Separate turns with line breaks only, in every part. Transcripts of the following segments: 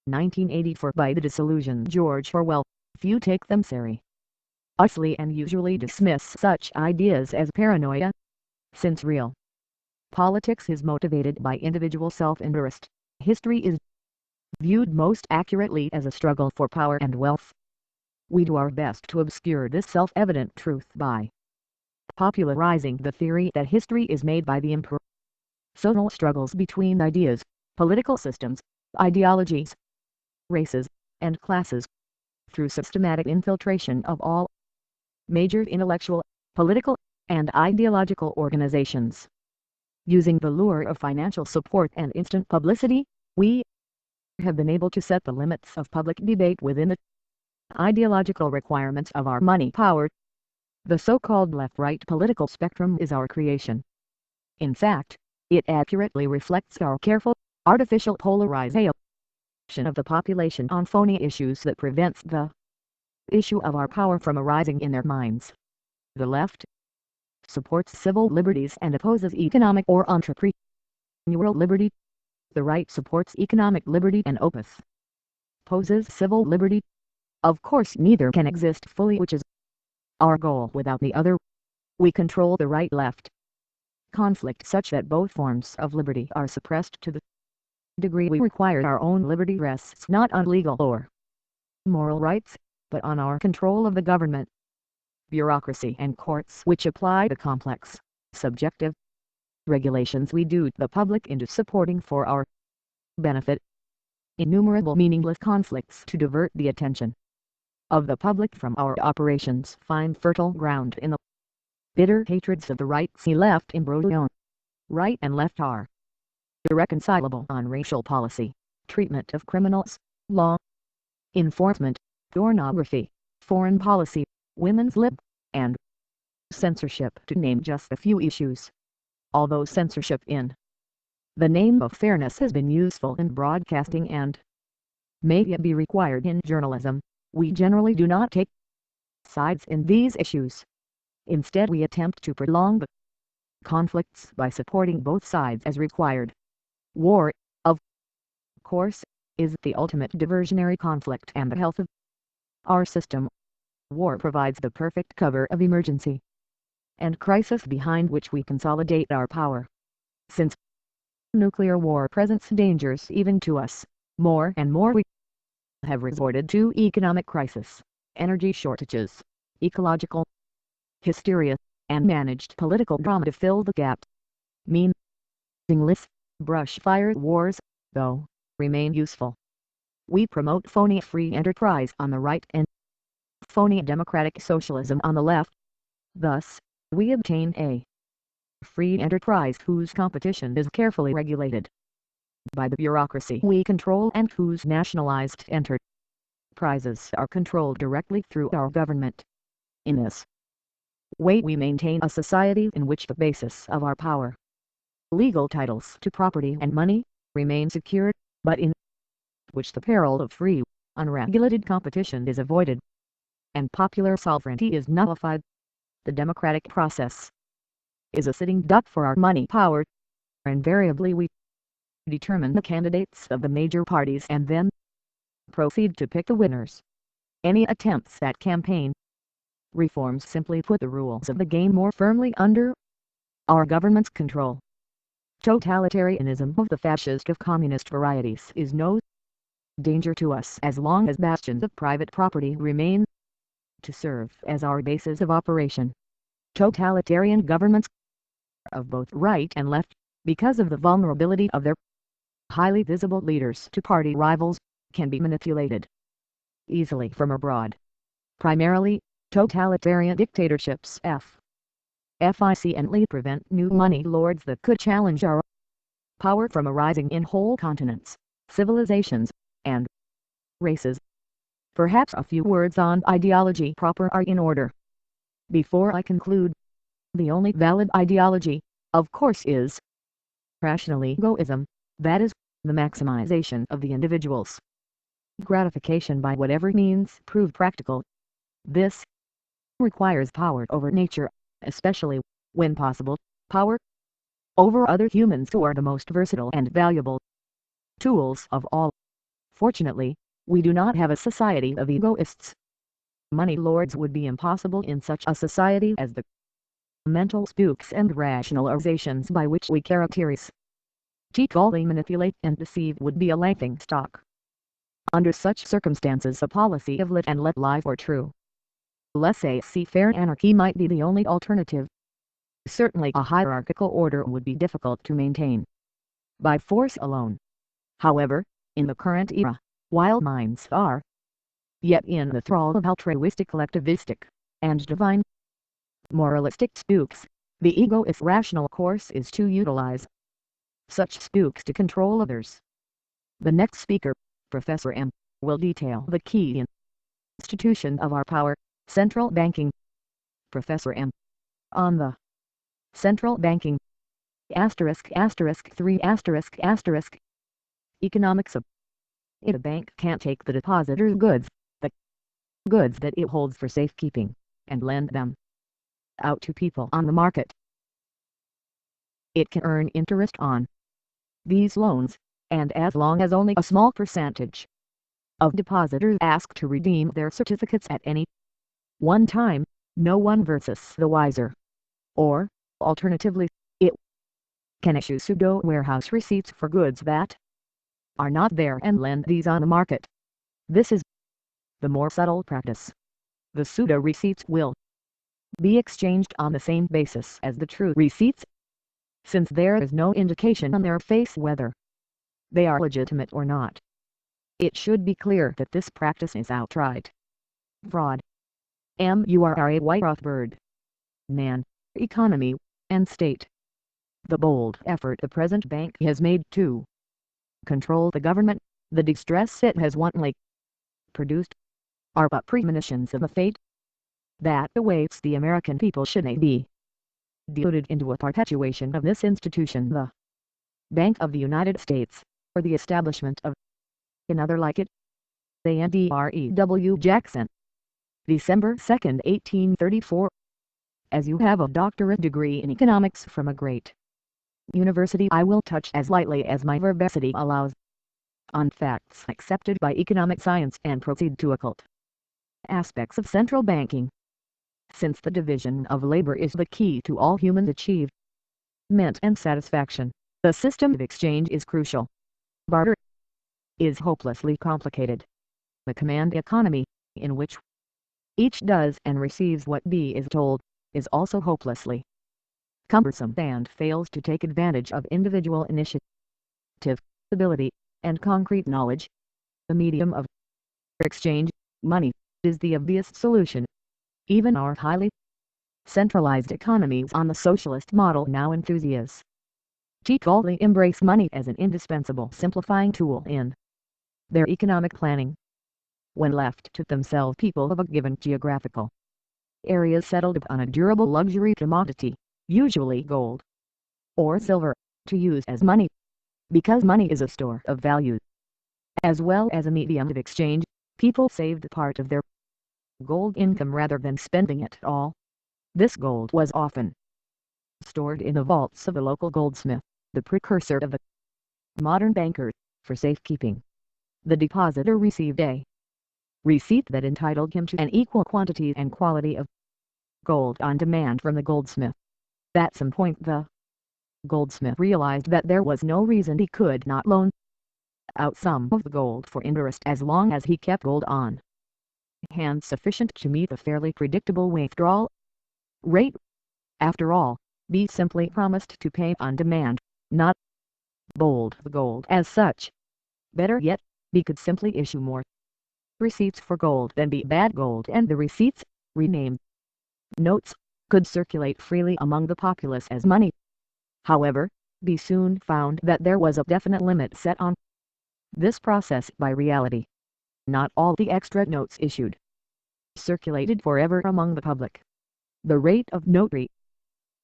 1984 by the disillusioned George Orwell. Few take them seriously and usually dismiss such ideas as paranoia. Since real politics is motivated by individual self-interest, history is viewed most accurately as a struggle for power and wealth. We do our best to obscure this self-evident truth by popularizing the theory that history is made by the impersonal struggles between ideas, political systems, ideologies, races, and classes, through systematic infiltration of all major intellectual, political, and ideological organizations. Using the lure of financial support and instant publicity, we have been able to set the limits of public debate within the ideological requirements of our money power. The so-called left-right political spectrum is our creation. In fact, it accurately reflects our careful, artificial polarization of the population on phony issues that prevents the issue of our power from arising in their minds. The left supports civil liberties and opposes economic or entrepreneurial liberty. The right supports economic liberty and opposes civil liberty. Of course, neither can exist fully, which is our goal, without the other. We control the right-left conflict such that both forms of liberty are suppressed to the degree we require. Our own liberty rests not on legal or moral rights, but on our control of the government, bureaucracy, and courts, which apply the complex, subjective regulations we do the public into supporting for our benefit. Innumerable meaningless conflicts to divert the attention of the public from our operations find fertile ground in the bitter hatreds of the right. See left imbroglio. Right and left are irreconcilable on racial policy, treatment of criminals, law enforcement, pornography, foreign policy, women's lib, and censorship, to name just a few issues. Although censorship in the name of fairness has been useful in broadcasting and may yet be required in journalism, we generally do not take sides in these issues. Instead, we attempt to prolong the conflicts by supporting both sides as required. War, of course, is the ultimate diversionary conflict and the health of our system. War provides the perfect cover of emergency and crisis behind which we consolidate our power. Since nuclear war presents dangers even to us, more and more we have resorted to economic crisis, energy shortages, ecological hysteria, and managed political drama to fill the gaps. Meaningless, brush-fire wars, though, remain useful. We promote phony free enterprise on the right and phony democratic socialism on the left. Thus, we obtain a free enterprise whose competition is carefully regulated by the bureaucracy we control and whose nationalized enterprises are controlled directly through our government. In this way, we maintain a society in which the basis of our power, legal titles to property and money, remain secured, but in which the peril of free, unregulated competition is avoided, and popular sovereignty is nullified. The democratic process is a sitting duck for our money power. Invariably we determine the candidates of the major parties and then proceed to pick the winners. Any attempts at campaign reforms simply put the rules of the game more firmly under our government's control. Totalitarianism of the fascist of communist varieties is no danger to us as long as bastions of private property remain to serve as our basis of operation. Totalitarian governments of both right and left, because of the vulnerability of their highly visible leaders to party rivals, can be manipulated easily from abroad. Primarily, totalitarian dictatorships efficiently prevent new money lords that could challenge our power from arising in whole continents, civilizations, and races. Perhaps a few words on ideology proper are in order. Before I conclude, the only valid ideology, of course, is rational egoism, that is, the maximization of the individual's gratification by whatever means prove practical. This requires power over nature, especially, when possible, power over other humans who are the most versatile and valuable tools of all. Fortunately, we do not have a society of egoists. Money lords would be impossible in such a society, as the mental spooks and rationalizations by which we characterize, cheaply manipulate and deceive would be a laughing stock. Under such circumstances a policy of live and let life or true laissez-faire anarchy might be the only alternative. Certainly a hierarchical order would be difficult to maintain by force alone. However, in the current era, while minds are yet in the thrall of altruistic, collectivistic, and divine moralistic spooks, the egoist rational course is to utilize such spooks to control others. The next speaker, Professor M, will detail the key institution of our power, central banking. Professor M. On the central banking **3***. Economics of it. A bank can't take the depositor's goods, the goods that it holds for safekeeping, and lend them out to people on the market. It can earn interest on these loans, and as long as only a small percentage of depositors ask to redeem their certificates at any one time, no one versus the wiser. Or, alternatively, it can issue pseudo-warehouse receipts for goods that are not there and lend these on the market. This is the more subtle practice. The pseudo-receipts will be exchanged on the same basis as the true receipts, since there is no indication on their face whether they are legitimate or not. It should be clear that this practice is outright fraud. Murray Rothbard. Man, Economy, and State. The bold effort the present bank has made to control the government, the distress it has wantonly produced, are but premonitions of the fate that awaits the American people should they be deluded into a perpetuation of this institution. The Bank of the United States, or the establishment of another like it. Andrew Jackson. December 2, 1834. As you have a doctorate degree in economics from a great university, I will touch as lightly as my verbosity allows on facts accepted by economic science and proceed to occult aspects of central banking. Since the division of labor is the key to all human achievement and satisfaction, the system of exchange is crucial. Barter is hopelessly complicated. The command economy, in which each does and receives what B is told, is also hopelessly cumbersome and fails to take advantage of individual initiative, ability, and concrete knowledge. The medium of exchange, money, is the obvious solution. Even our highly centralized economies on the socialist model now enthusiastically embrace money as an indispensable simplifying tool in their economic planning. When left to themselves, people of a given geographical area settled upon a durable luxury commodity, usually gold or silver, to use as money. Because money is a store of value, as well as a medium of exchange, people saved part of their gold income rather than spending it all. This gold was often stored in the vaults of a local goldsmith, the precursor of the modern banker, for safekeeping. The depositor received a receipt that entitled him to an equal quantity and quality of gold on demand from the goldsmith. At some point the goldsmith realized that there was no reason he could not loan out some of the gold for interest as long as he kept gold on hand sufficient to meet the fairly predictable withdrawal rate. After all, B simply promised to pay on demand, not bold the gold as such. Better yet, B could simply issue more receipts for gold than B bad gold, and the receipts, renamed notes, could circulate freely among the populace as money. However, B soon found that there was a definite limit set on this process by reality. Not all the extra notes issued circulated forever among the public. The rate of note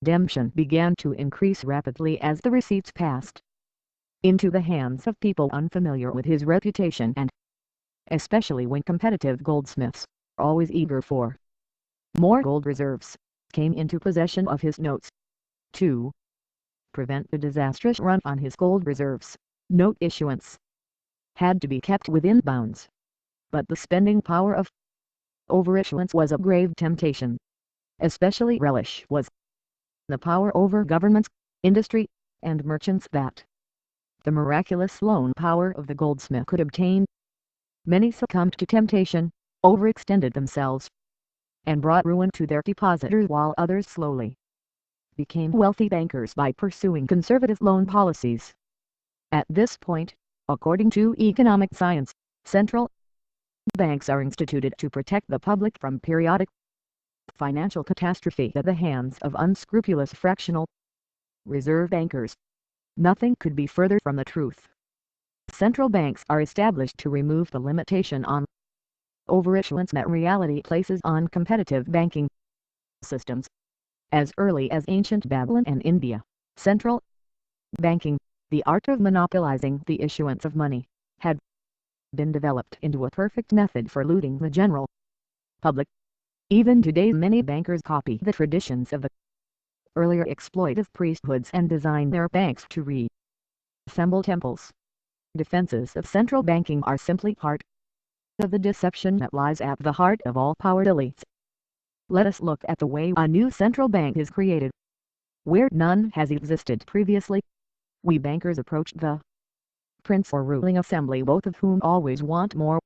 redemption began to increase rapidly as the receipts passed into the hands of people unfamiliar with his reputation, and especially when competitive goldsmiths, always eager for more gold reserves, came into possession of his notes. To prevent the disastrous run on his gold reserves, note issuance had to be kept within bounds. But the spending power of overissuance was a grave temptation. Especially relish was the power over governments, industry, and merchants that the miraculous loan power of the goldsmith could obtain. Many succumbed to temptation, overextended themselves, and brought ruin to their depositors, while others slowly became wealthy bankers by pursuing conservative loan policies. At this point, according to economic science, central banks are instituted to protect the public from periodic financial catastrophe at the hands of unscrupulous fractional reserve bankers. Nothing could be further from the truth. Central banks are established to remove the limitation on overissuance that reality places on competitive banking systems. As early as ancient Babylon and India, central banking, the art of monopolizing the issuance of money, had been developed into a perfect method for looting the general public. Even today many bankers copy the traditions of the earlier exploitive priesthoods and design their banks to resemble temples. Defenses of central banking are simply part of the deception that lies at the heart of all power elites. Let us look at the way a new central bank is created, where none has existed previously. We bankers approach the prince or ruling assembly, both of whom always want more